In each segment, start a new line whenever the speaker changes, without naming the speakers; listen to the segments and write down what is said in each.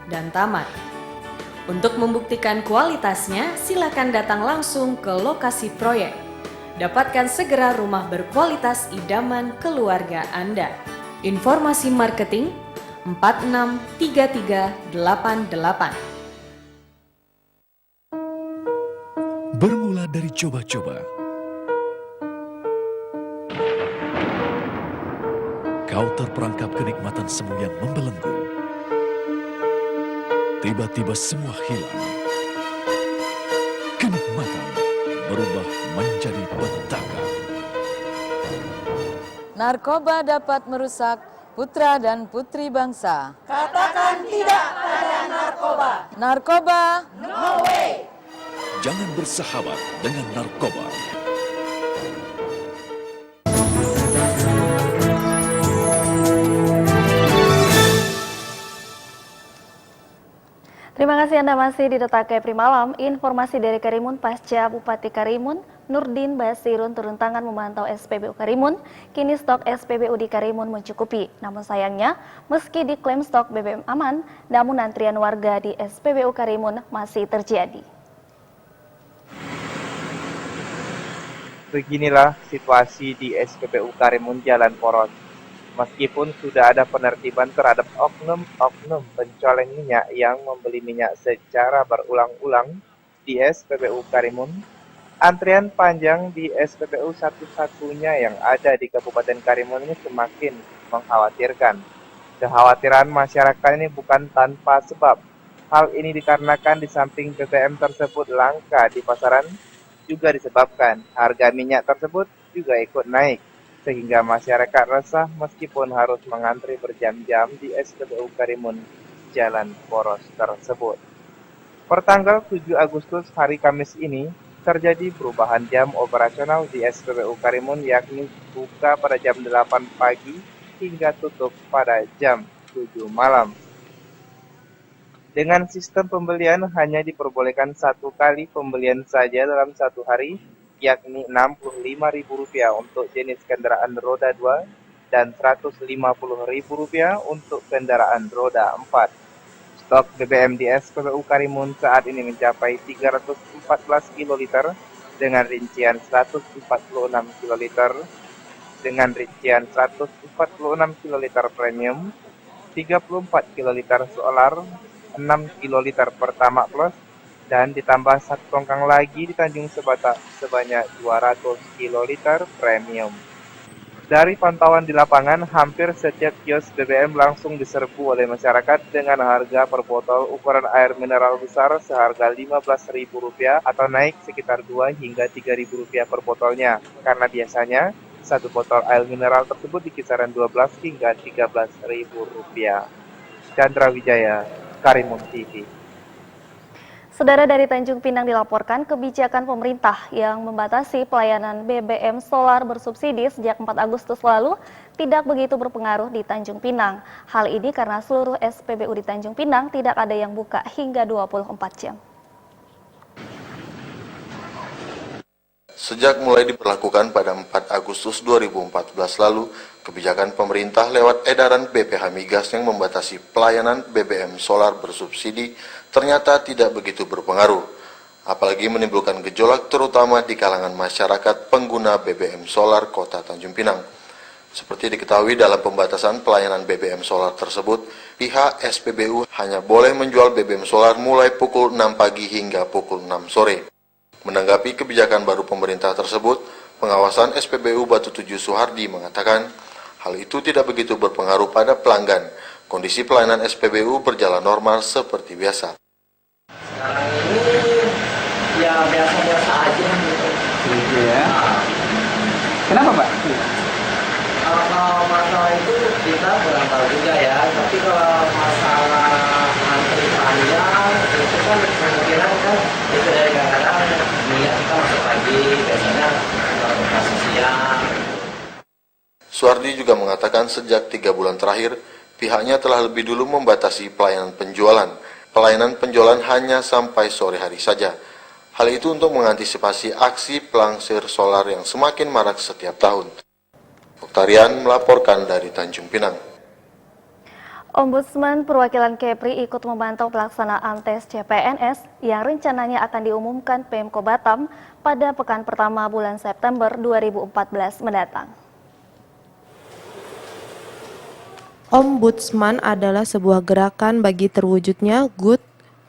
dan taman. Untuk membuktikan kualitasnya, silakan datang langsung ke lokasi proyek. Dapatkan segera rumah berkualitas idaman keluarga Anda. Informasi marketing 463388.
Bermula dari coba-coba, kau terperangkap kenikmatan semu yang membelenggu. Tiba-tiba semua hilang. Kenikmatan berubah menjadi petaka.
Narkoba dapat merusak putra dan putri bangsa.
Katakan tidak pada narkoba.
Narkoba,
No way.
Jangan bersahabat dengan narkoba.
Terima kasih Anda masih di Detak Kepri Malam. Informasi dari Karimun pasca Bupati Karimun, Nurdin Basirun turun tangan memantau SPBU Karimun. Kini stok SPBU di Karimun mencukupi. Namun sayangnya, meski diklaim stok BBM aman, namun antrian warga di SPBU Karimun masih terjadi.
Beginilah situasi di SPBU Karimun Jalan Poros. Meskipun sudah ada penertiban terhadap oknum-oknum pencoleng minyak yang membeli minyak secara berulang-ulang di SPBU Karimun, antrian panjang di SPBU satu-satunya yang ada di Kabupaten Karimun ini semakin mengkhawatirkan. Kekhawatiran masyarakat ini bukan tanpa sebab. Hal ini dikarenakan di samping BBM tersebut langka di pasaran, juga disebabkan harga minyak tersebut juga ikut naik, sehingga masyarakat resah meskipun harus mengantri berjam-jam di SPBU Karimun Jalan Poros tersebut. Pertanggal 7 Agustus hari Kamis ini, terjadi perubahan jam operasional di SPBU Karimun, yakni buka pada jam 8 pagi hingga tutup pada jam 7 malam. Dengan sistem pembelian hanya diperbolehkan satu kali pembelian saja dalam satu hari, yakni Rp65.000 untuk jenis kendaraan roda 2 dan Rp150.000 untuk kendaraan roda 4. Stok BBM di SPBU Karimun saat ini mencapai 314 kiloliter dengan rincian 146 kiloliter dengan rincian 146 kiloliter premium, 34 kiloliter solar, 6 kiloliter Pertamax Plus, dan ditambah satu tongkang lagi di Tanjung Sebatak sebanyak 200 kiloliter premium. Dari pantauan di lapangan, hampir setiap kios BBM langsung diserbu oleh masyarakat dengan harga per botol ukuran air mineral besar seharga Rp15.000 atau naik sekitar Rp2 hingga Rp3.000 per botolnya, karena biasanya satu botol air mineral tersebut di kisaran Rp12 hingga Rp13.000. Chandra Wijaya, Karimun TV.
Saudara, dari Tanjung Pinang dilaporkan kebijakan pemerintah yang membatasi pelayanan BBM solar bersubsidi sejak 4 Agustus lalu tidak begitu berpengaruh di Tanjung Pinang. Hal ini karena seluruh SPBU di Tanjung Pinang tidak ada yang buka hingga 24 jam.
Sejak mulai diberlakukan pada 4 Agustus 2014 lalu, kebijakan pemerintah lewat edaran BPH Migas yang membatasi pelayanan BBM solar bersubsidi ternyata tidak begitu berpengaruh, apalagi menimbulkan gejolak terutama di kalangan masyarakat pengguna BBM solar Kota Tanjung Pinang. Seperti diketahui dalam pembatasan pelayanan BBM solar tersebut, pihak SPBU hanya boleh menjual BBM solar mulai pukul 6 pagi hingga pukul 6 sore. Menanggapi kebijakan baru pemerintah tersebut, pengawasan SPBU Batu Tujuh Suhardi mengatakan, hal itu tidak begitu berpengaruh pada pelanggan. Kondisi pelayanan SPBU berjalan normal seperti biasa.
Sekarang ini ya biasa-biasa aja gitu.
Gitu ya. Kenapa Pak?
Kalau masalah itu kita kurang tahu juga ya. Tapi kalau masalah antri panjang itu kan kemungkinan kan itu dari kadang-kadang minyak kita masuk pagi, biasanya operasi siang.
Suhardi juga mengatakan sejak 3 bulan terakhir, pihaknya telah lebih dulu membatasi pelayanan penjualan. Pelayanan penjualan hanya sampai sore hari saja. Hal itu untuk mengantisipasi aksi pelangsir solar yang semakin marak setiap tahun. Oktarian melaporkan dari Tanjung Pinang.
Ombudsman perwakilan Kepri ikut memantau pelaksanaan tes CPNS yang rencananya akan diumumkan Pemko Batam pada pekan pertama bulan September 2014 mendatang.
Ombudsman adalah sebuah gerakan bagi terwujudnya good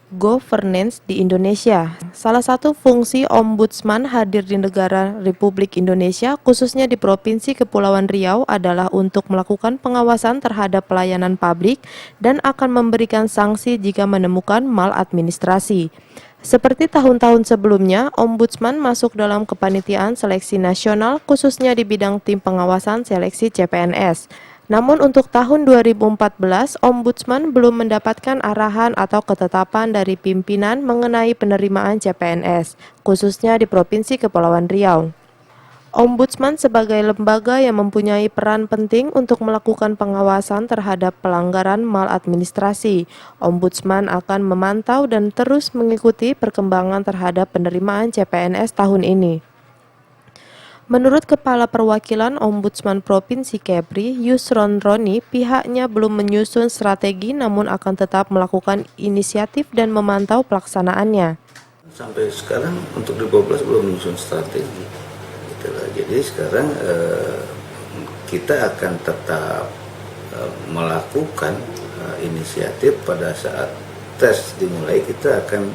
governance di Indonesia. Salah satu fungsi Ombudsman hadir di negara Republik Indonesia, khususnya di Provinsi Kepulauan Riau, adalah untuk melakukan pengawasan terhadap pelayanan publik dan akan memberikan sanksi jika menemukan maladministrasi. Seperti tahun-tahun sebelumnya, Ombudsman masuk dalam kepanitiaan seleksi nasional, khususnya di bidang tim pengawasan seleksi CPNS. Namun untuk tahun 2014, Ombudsman belum mendapatkan arahan atau ketetapan dari pimpinan mengenai penerimaan CPNS, khususnya di Provinsi Kepulauan Riau. Ombudsman sebagai lembaga yang mempunyai peran penting untuk melakukan pengawasan terhadap pelanggaran maladministrasi. Ombudsman akan memantau dan terus mengikuti perkembangan terhadap penerimaan CPNS tahun ini. Menurut Kepala Perwakilan Ombudsman Provinsi Kepri, Yusron Roni, pihaknya belum menyusun strategi namun akan tetap melakukan inisiatif dan memantau pelaksanaannya.
Sampai sekarang untuk 2012 belum menyusun strategi. Jadi sekarang kita akan tetap melakukan inisiatif pada saat tes dimulai. Kita akan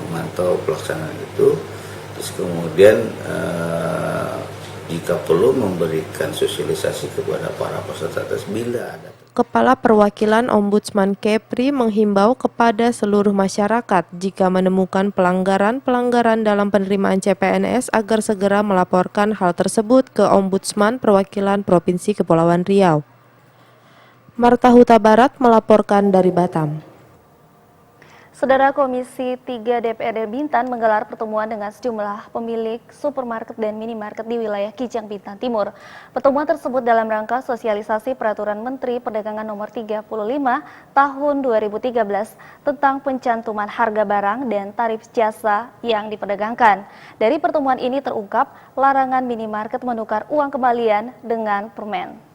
memantau pelaksanaan itu, terus kemudian jika perlu memberikan sosialisasi kepada para peserta tes bila ada.
Kepala Perwakilan Ombudsman Kepri menghimbau kepada seluruh masyarakat jika menemukan pelanggaran dalam penerimaan CPNS agar segera melaporkan hal tersebut ke Ombudsman Perwakilan Provinsi Kepulauan Riau. Marta Huta Barat melaporkan dari Batam.
Saudara, Komisi 3 DPRD Bintan menggelar pertemuan dengan sejumlah pemilik supermarket dan minimarket di wilayah Kijang, Bintan Timur. Pertemuan tersebut dalam rangka sosialisasi Peraturan Menteri Perdagangan Nomor 35 Tahun 2013 tentang pencantuman harga barang dan tarif jasa yang diperdagangkan. Dari pertemuan ini terungkap larangan minimarket menukar uang kembalian dengan permen.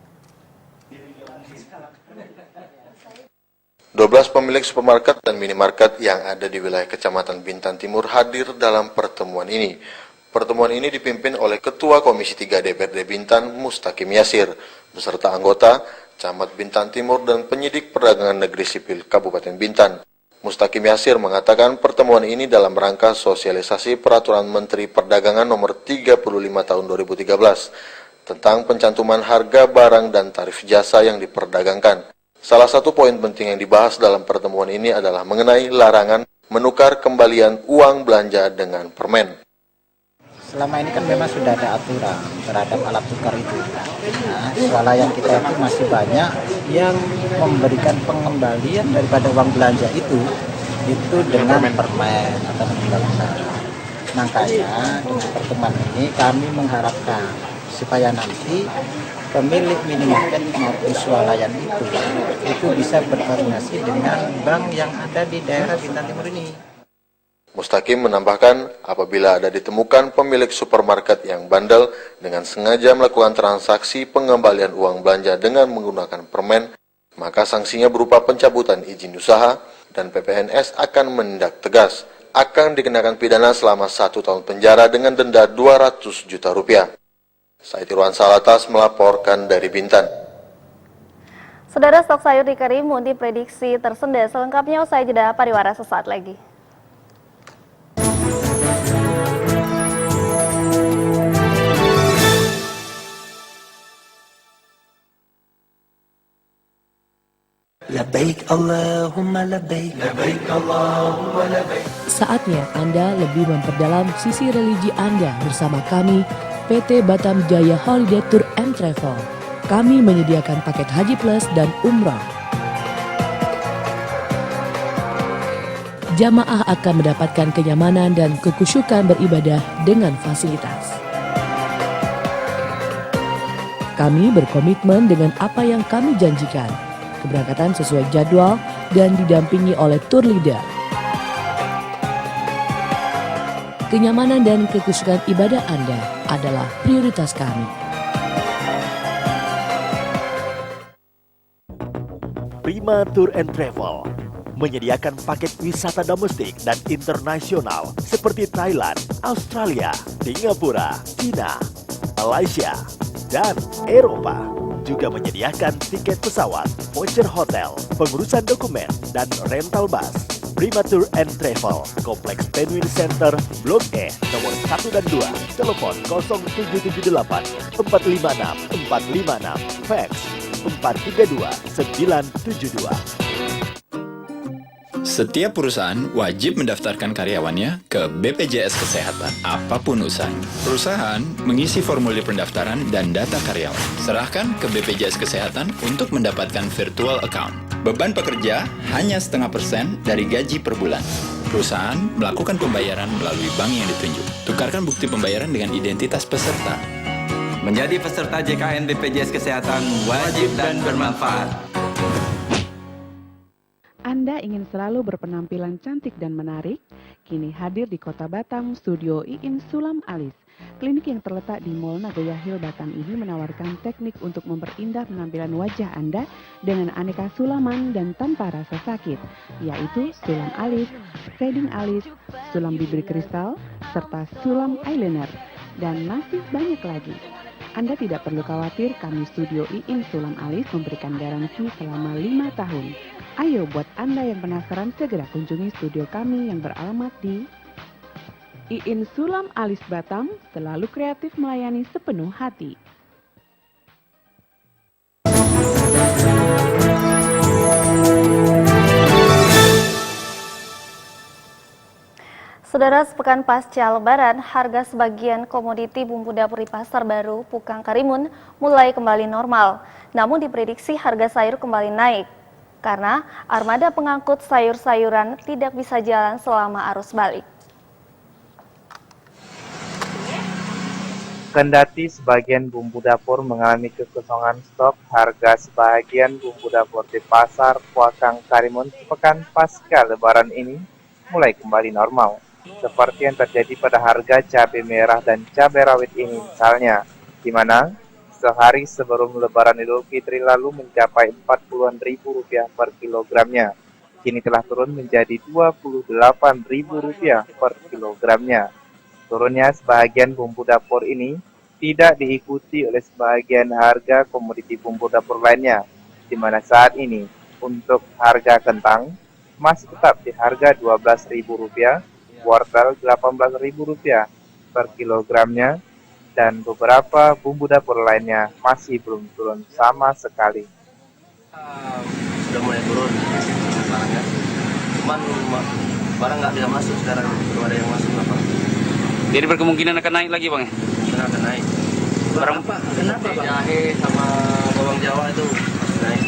12 pemilik supermarket dan minimarket yang ada di wilayah Kecamatan Bintan Timur hadir dalam pertemuan ini. Pertemuan ini dipimpin oleh Ketua Komisi 3 DPRD Bintan, Mustaqim Yasir, beserta anggota, Camat Bintan Timur, dan penyidik perdagangan negeri sipil Kabupaten Bintan. Mustaqim Yasir mengatakan pertemuan ini dalam rangka sosialisasi Peraturan Menteri Perdagangan Nomor 35 Tahun 2013 tentang pencantuman harga barang dan tarif jasa yang diperdagangkan. Salah satu poin penting yang dibahas dalam pertemuan ini adalah mengenai larangan menukar kembalian uang belanja dengan permen.
Selama ini kan memang sudah ada aturan terhadap alat tukar itu. Nah, swalayan kita itu masih banyak yang memberikan pengembalian daripada uang belanja itu dengan permen atau benda-benda. Makanya dengan pertemuan ini kami mengharapkan supaya nanti pemilik minimarket maupun swalayan itu bisa berkoordinasi dengan bank yang ada di daerah Bintan Timur ini.
Mustaqim menambahkan apabila ada ditemukan pemilik supermarket yang bandel dengan sengaja melakukan transaksi pengembalian uang belanja dengan menggunakan permen, maka sanksinya berupa pencabutan izin usaha dan PPNS akan menindak tegas. Akan dikenakan pidana selama 1 tahun penjara dengan denda 200 juta rupiah. Said Irwan Salatas melaporkan dari Bintan.
Saudara, stok sayur di Karimun diprediksi tersendat. Selengkapnya usai jeda pariwara sesaat lagi.
Labbaik Allahumma labbaik, labbaik Allahumma labbaik.
Saatnya Anda lebih memperdalam sisi religi Anda bersama kami, PT Batam Jaya Holiday Tour and Travel. Kami menyediakan paket Haji Plus dan Umrah. Jamaah akan mendapatkan kenyamanan dan kekhusyukan beribadah dengan fasilitas. Kami berkomitmen dengan apa yang kami janjikan. Keberangkatan sesuai jadwal dan didampingi oleh tour leader. Kenyamanan dan kekhusyukan ibadah Anda adalah prioritas kami.
Prima Tour and Travel menyediakan paket wisata domestik dan internasional seperti Thailand, Australia, Singapura, China, Malaysia, dan Eropa. Juga menyediakan tiket pesawat, voucher hotel, pengurusan dokumen, dan rental bus. Prima Tour and Travel, Kompleks Penguin Center, Blok E, nomor 1 dan 2, telepon 0778 456 456, fax 432 972.
Setiap perusahaan wajib mendaftarkan karyawannya ke BPJS Kesehatan, apapun usahanya. Perusahaan mengisi formulir pendaftaran dan data karyawan. Serahkan ke BPJS Kesehatan untuk mendapatkan virtual account. Beban pekerja hanya 0,5% dari gaji per bulan. Perusahaan melakukan pembayaran melalui bank yang ditunjuk. Tukarkan bukti pembayaran dengan identitas peserta.
Menjadi peserta JKN BPJS Kesehatan wajib dan bermanfaat.
Anda ingin selalu berpenampilan cantik dan menarik? Kini hadir di Kota Batam, Studio Iin Sulam Alis. Klinik yang terletak di Mall Nagoya Hill Batam ini menawarkan teknik untuk memperindah penampilan wajah Anda dengan aneka sulaman dan tanpa rasa sakit, yaitu sulam alis, shading alis, sulam bibir kristal, serta sulam eyeliner, dan masih banyak lagi. Anda tidak perlu khawatir, kami Studio Iin Sulam Alis memberikan garansi selama 5 tahun. Ayo buat Anda yang penasaran segera kunjungi studio kami yang beralamat di Iin Sulam Alis Batam, selalu kreatif melayani sepenuh hati.
Saudara, sepekan pasca Lebaran, harga sebagian komoditi bumbu dapur di Pasar Baru, Pukang Karimun mulai kembali normal. Namun diprediksi harga sayur kembali naik karena armada pengangkut sayur-sayuran tidak bisa jalan selama arus balik.
Kendati sebagian bumbu dapur mengalami kekosongan stok, harga sebagian bumbu dapur di Pasar Pukang Karimun sepekan pasca Lebaran ini mulai kembali normal. Seperti yang terjadi pada harga cabai merah dan cabai rawit ini misalnya, di mana sehari sebelum Lebaran Idul Fitri lalu mencapai Rp40.000 per kilogramnya. Kini telah turun menjadi Rp28.000 per kilogramnya. Turunnya sebagian bumbu dapur ini tidak diikuti oleh sebagian harga komoditi bumbu dapur lainnya, di mana saat ini untuk harga kentang masih tetap di harga Rp12.000, wortel Rp18.000 per kilogramnya, dan beberapa bumbu dapur lainnya masih belum turun sama sekali.
Sudah mulai turun barangnya, cuman barang nggak bisa masuk sekarang, belum ada yang masuk apa.
Jadi berkemungkinan akan naik lagi bang ya?
Kemungkinan akan naik.
Barang
apa? Kenapa bang? Jahe sama bawang Jawa itu masih naik.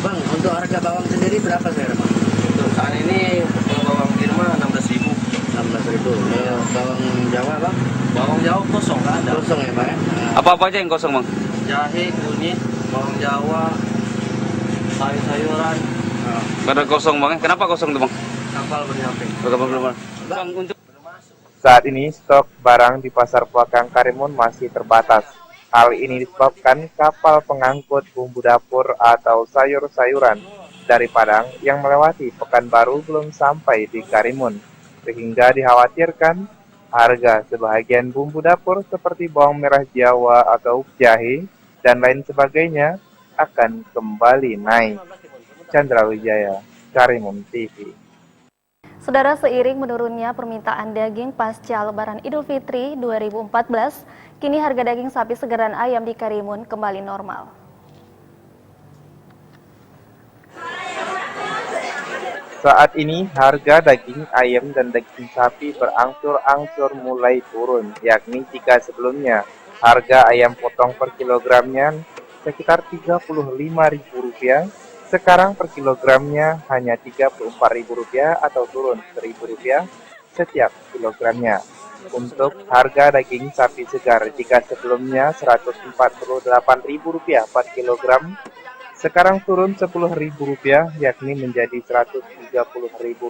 Bang, untuk harga bawang sendiri berapa sekarang bang? Untuk saat ini bawang Birma 16.000. 16.000. Bawang Jawa bang? Bawang Jawa kosong, nggak ada. Kosong ya bang?
Apa-apa aja yang kosong bang?
Jahe, kunyit, bawang Jawa, sayur-sayuran.
Pada kosong bang, kenapa kosong tuh bang?
Kapal bernyampe.
Kapal belum. Bang, untuk
Saat ini stok barang di Pasar Pukang Karimun masih terbatas. Hal ini disebabkan kapal pengangkut bumbu dapur atau sayur-sayuran dari Padang yang melewati Pekanbaru belum sampai di Karimun, sehingga dikhawatirkan harga sebagian bumbu dapur seperti bawang merah Jawa atau jahe dan lain sebagainya akan kembali naik. Chandra Wijaya, Karimun TV.
Saudara, seiring menurunnya permintaan daging pasca Lebaran Idul Fitri 2014, kini harga daging sapi segeran ayam di Karimun kembali normal.
Saat ini harga daging ayam dan daging sapi berangsur-angsur mulai turun, yakni jika sebelumnya harga ayam potong per kilogramnya sekitar Rp35.000, sekarang per kilogramnya hanya Rp34.000 atau turun Rp1.000 setiap kilogramnya. Untuk harga daging sapi segar, jika sebelumnya Rp148.000 per kilogram, sekarang turun Rp10.000, yakni menjadi Rp130.000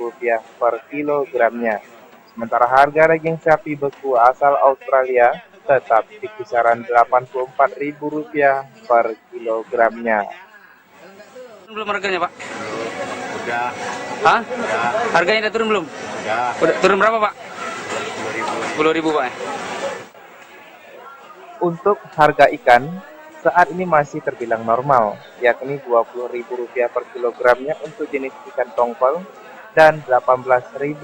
per kilogramnya. Sementara harga daging sapi beku asal Australia tetap di kisaran Rp84.000 per kilogramnya.
Belum harganya, Pak?
Udah.
Hah? Harganya udah turun belum? Udah turun berapa, Pak? 10.000, Pak.
Untuk harga ikan saat ini masih terbilang normal, yakni Rp20.000 per kilogramnya untuk jenis ikan tongkol dan Rp18.000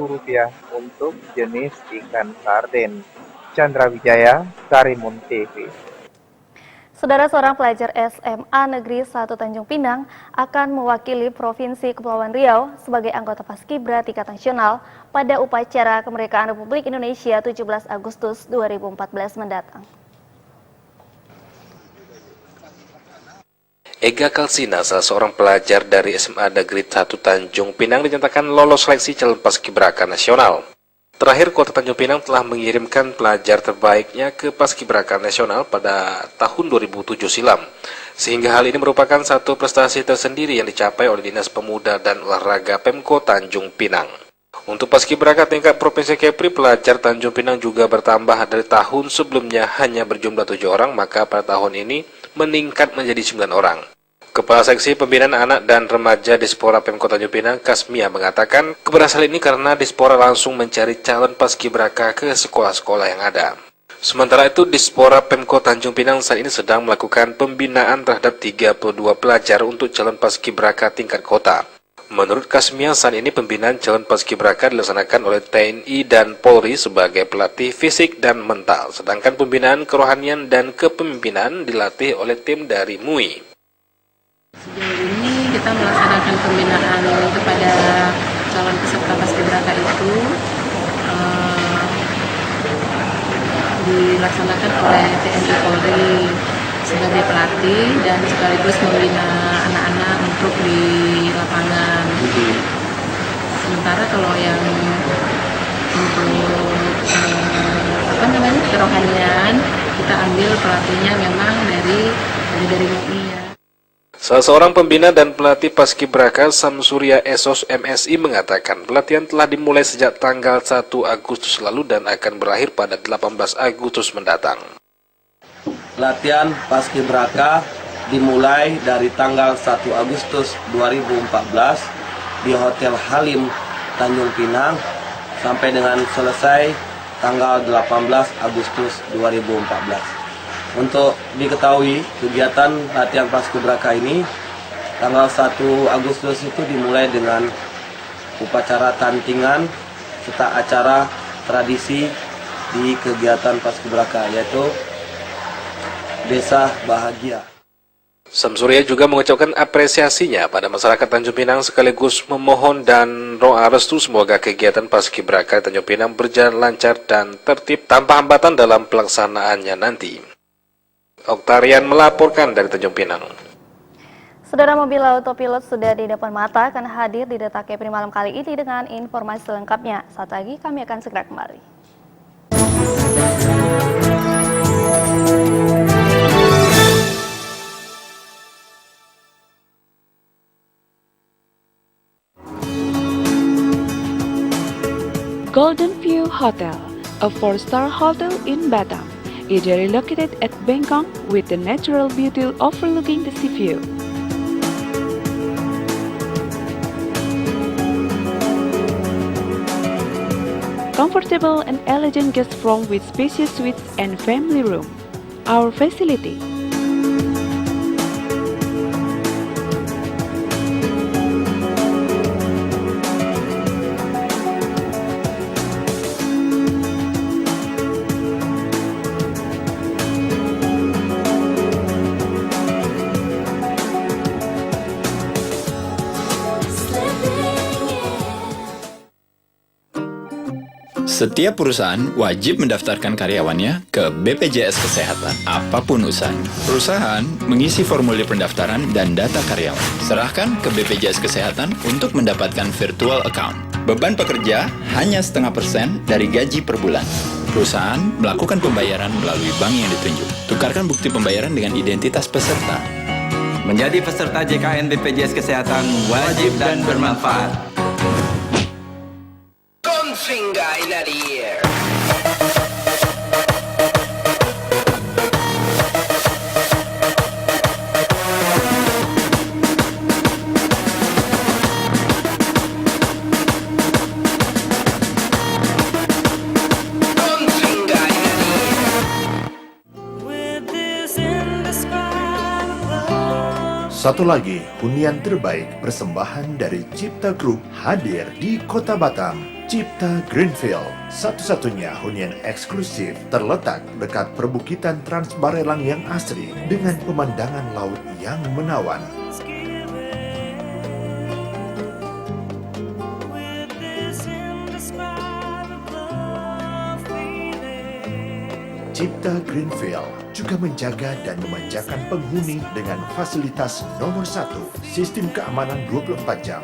untuk jenis ikan sarden. Chandra Wijaya, Karimun TV.
Saudara, seorang pelajar SMA Negeri 1 Tanjung Pinang akan mewakili Provinsi Kepulauan Riau sebagai anggota Paskibra tingkat nasional pada upacara kemerdekaan Republik Indonesia 17 Agustus 2014 mendatang.
Ega Kalsina, salah seorang pelajar dari SMA Negeri 1 Tanjung Pinang, dinyatakan lolos seleksi calon Paskibraka nasional. Terakhir, Kota Tanjung Pinang telah mengirimkan pelajar terbaiknya ke Paskibraka nasional pada tahun 2007 silam. Sehingga hal ini merupakan satu prestasi tersendiri yang dicapai oleh Dinas Pemuda dan Olahraga Pemko Tanjung Pinang. Untuk Paskibraka tingkat Provinsi Kepri, pelajar Tanjung Pinang juga bertambah dari tahun sebelumnya hanya berjumlah 7 orang, maka pada tahun ini meningkat menjadi 9 orang. Kepala Seksi Pembinaan Anak dan Remaja Dispora Pemko Tanjung Pinang, Kasmia, mengatakan keberhasilan ini karena Dispora langsung mencari calon Paskibraka ke sekolah-sekolah yang ada. Sementara itu, Dispora Pemko Tanjung Pinang saat ini sedang melakukan pembinaan terhadap 32 pelajar untuk calon Paskibraka tingkat kota. Menurut Kasmia, saat ini pembinaan calon Paskibraka dilaksanakan oleh TNI dan Polri sebagai pelatih fisik dan mental, sedangkan pembinaan kerohanian dan kepemimpinan dilatih oleh tim dari MUI.
Sejauh ini kita melaksanakan pembinaan kepada calon peserta Paskibraka itu dilaksanakan oleh TNI Polri sebagai pelatih dan sekaligus membina anak-anak untuk di lapangan. Sementara kalau yang untuk kerohanian, kita ambil pelatihnya memang dari MUI ya.
Salah seorang pembina dan pelatih Paskibraka, Samsurya Esos MSI, mengatakan pelatihan telah dimulai sejak tanggal 1 Agustus lalu dan akan berakhir pada 18 Agustus mendatang.
Latihan Paskibraka dimulai dari tanggal 1 Agustus 2014 di Hotel Halim Tanjung Pinang sampai dengan selesai tanggal 18 Agustus 2014. Untuk diketahui, kegiatan latihan Paskibraka ini tanggal 1 Agustus itu dimulai dengan upacara tantingan serta acara tradisi di kegiatan Paskibraka, yaitu Desa Bahagia.
Samsurya juga mengucapkan apresiasinya pada masyarakat Tanjung Pinang sekaligus memohon dan doa restu semoga kegiatan Paskibraka Tanjung Pinang berjalan lancar dan tertib tanpa hambatan dalam pelaksanaannya nanti. Oktarian melaporkan dari Tanjung Pinang.
Saudara, mobil autopilot sudah di depan mata akan hadir di Data Kepri malam kali ini dengan informasi selengkapnya. Saat lagi kami akan segera kembali.
Golden View Hotel, a 4-star hotel in Batam, ideally located at Bengkong with the natural beauty overlooking the sea view. Comfortable and elegant guest room with spacious suites and family room. Our facility.
Setiap perusahaan wajib mendaftarkan karyawannya ke BPJS Kesehatan, apapun usahanya. Perusahaan mengisi formulir pendaftaran dan data karyawan. Serahkan ke BPJS Kesehatan untuk mendapatkan virtual account. Beban pekerja hanya 0,5% dari gaji per bulan. Perusahaan melakukan pembayaran melalui bank yang ditunjuk. Tukarkan bukti pembayaran dengan identitas peserta.
Menjadi peserta JKN BPJS Kesehatan wajib dan bermanfaat.
Finger in the air.
Satu lagi hunian terbaik persembahan dari Cipta Group hadir di Kota Batam. Cipta Greenfield, satu-satunya hunian eksklusif terletak dekat perbukitan Transbarelang yang asri dengan pemandangan laut yang menawan. Cipta Greenfield juga menjaga dan memanjakan penghuni dengan fasilitas nomor 1, sistem keamanan 24 jam.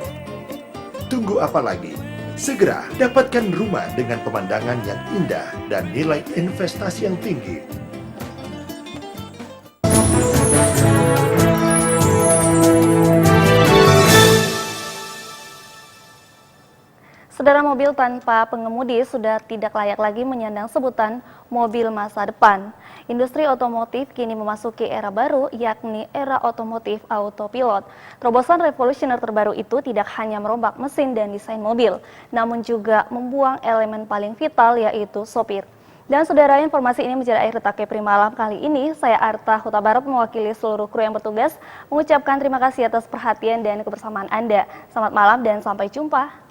Tunggu apa lagi? Segera dapatkan rumah dengan pemandangan yang indah dan nilai investasi yang tinggi.
Saudara, mobil tanpa pengemudi sudah tidak layak lagi menyandang sebutan mobil masa depan. Industri otomotif kini memasuki era baru, yakni era otomotif autopilot. Terobosan revolusioner terbaru itu tidak hanya merombak mesin dan desain mobil, namun juga membuang elemen paling vital, yaitu sopir. Dan saudara, informasi ini menjadi akhir Takepri malam kali ini. Saya Arta Huta Barat mewakili seluruh kru yang bertugas mengucapkan terima kasih atas perhatian dan kebersamaan Anda. Selamat malam dan sampai jumpa.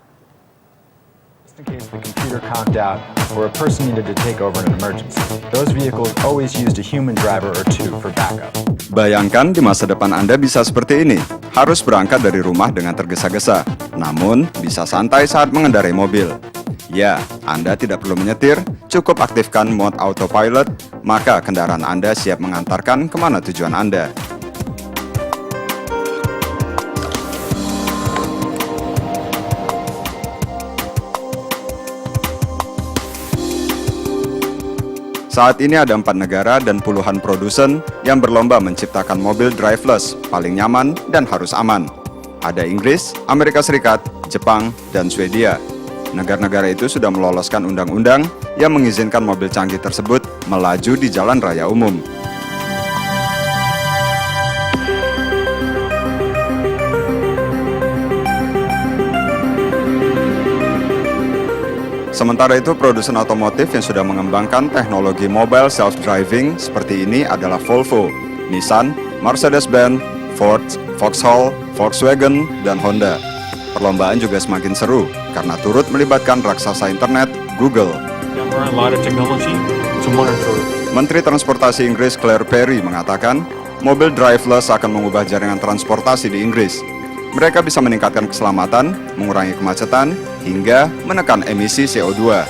In case the computer conked out or a person needed to take over an emergency, those vehicles always used a human driver or two for backup.
Bayangkan di masa depan Anda bisa seperti ini, harus berangkat dari rumah dengan tergesa-gesa, namun bisa santai saat mengendarai mobil. Ya, Anda tidak perlu menyetir, cukup aktifkan mode autopilot, maka kendaraan Anda siap mengantarkan kemana tujuan Anda. Saat ini ada 4 negara dan puluhan produsen yang berlomba menciptakan mobil driverless paling nyaman dan harus aman. Ada Inggris, Amerika Serikat, Jepang, dan Swedia. Negara-negara itu sudah meloloskan undang-undang yang mengizinkan mobil canggih tersebut melaju di jalan raya umum. Sementara itu, produsen otomotif yang sudah mengembangkan teknologi mobile self-driving seperti ini adalah Volvo, Nissan, Mercedes-Benz, Ford, Vauxhall, Volkswagen, dan Honda. Perlombaan juga semakin seru karena turut melibatkan raksasa internet Google. Menteri Transportasi Inggris Claire Perry mengatakan, mobil driverless akan mengubah jaringan transportasi di Inggris. Mereka bisa meningkatkan keselamatan, mengurangi kemacetan, hingga menekan emisi CO2.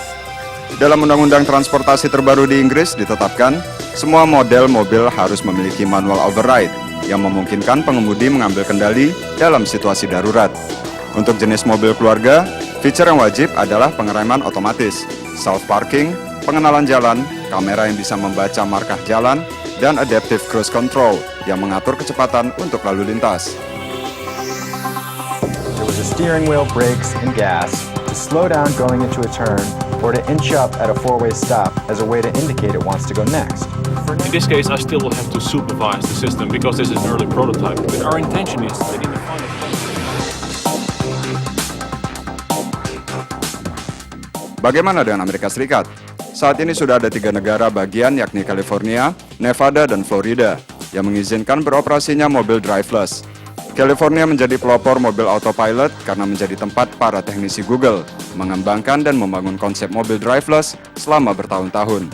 Dalam Undang-Undang Transportasi terbaru di Inggris ditetapkan, semua model mobil harus memiliki manual override yang memungkinkan pengemudi mengambil kendali dalam situasi darurat. Untuk jenis mobil keluarga, fitur yang wajib adalah pengereman otomatis, self-parking, pengenalan jalan, kamera yang bisa membaca markah jalan, dan adaptive cruise control yang mengatur kecepatan untuk lalu lintas.
There was a steering wheel, brakes, and gas to slow down going into a turn or to inch up at a four-way stop as a way to indicate it wants to go next.
In this case, I still will have to supervise the system because this is an early prototype. But our intention is that in the final.
Bagaimana dengan Amerika Serikat? Saat ini sudah ada 3 negara bagian yakni California, Nevada, dan Florida yang mengizinkan beroperasinya mobil driverless. California menjadi pelopor mobil autopilot karena menjadi tempat para teknisi Google mengembangkan dan membangun konsep mobil driverless selama bertahun-tahun.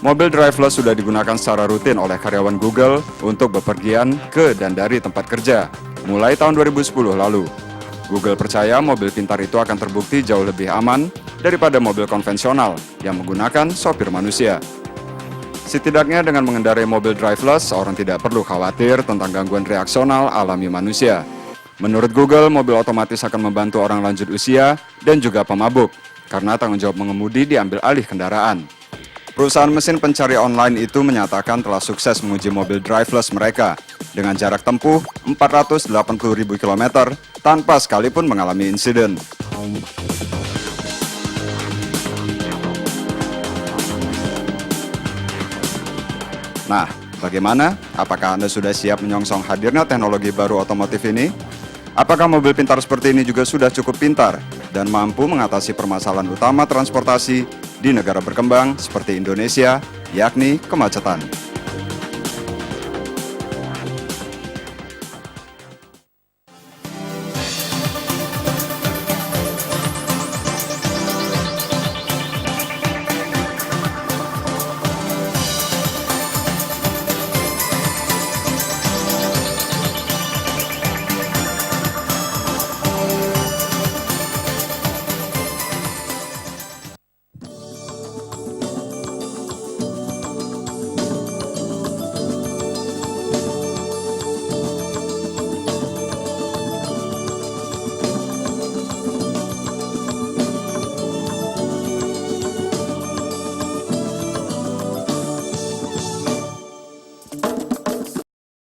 Mobil driverless sudah digunakan secara rutin oleh karyawan Google untuk bepergian ke dan dari tempat kerja mulai tahun 2010 lalu. Google percaya mobil pintar itu akan terbukti jauh lebih aman daripada mobil konvensional yang menggunakan sopir manusia. Setidaknya dengan mengendarai mobil driverless, orang tidak perlu khawatir tentang gangguan reaksional alami manusia. Menurut Google, mobil otomatis akan membantu orang lanjut usia dan juga pemabuk, karena tanggung jawab mengemudi diambil alih kendaraan. Perusahaan mesin pencari online itu menyatakan telah sukses menguji mobil driverless mereka dengan jarak tempuh 480.000 km tanpa sekalipun mengalami insiden. Nah, bagaimana? Apakah Anda sudah siap menyongsong hadirnya teknologi baru otomotif ini? Apakah mobil pintar seperti ini juga sudah cukup pintar dan mampu mengatasi permasalahan utama transportasi di negara berkembang seperti Indonesia, yakni kemacetan?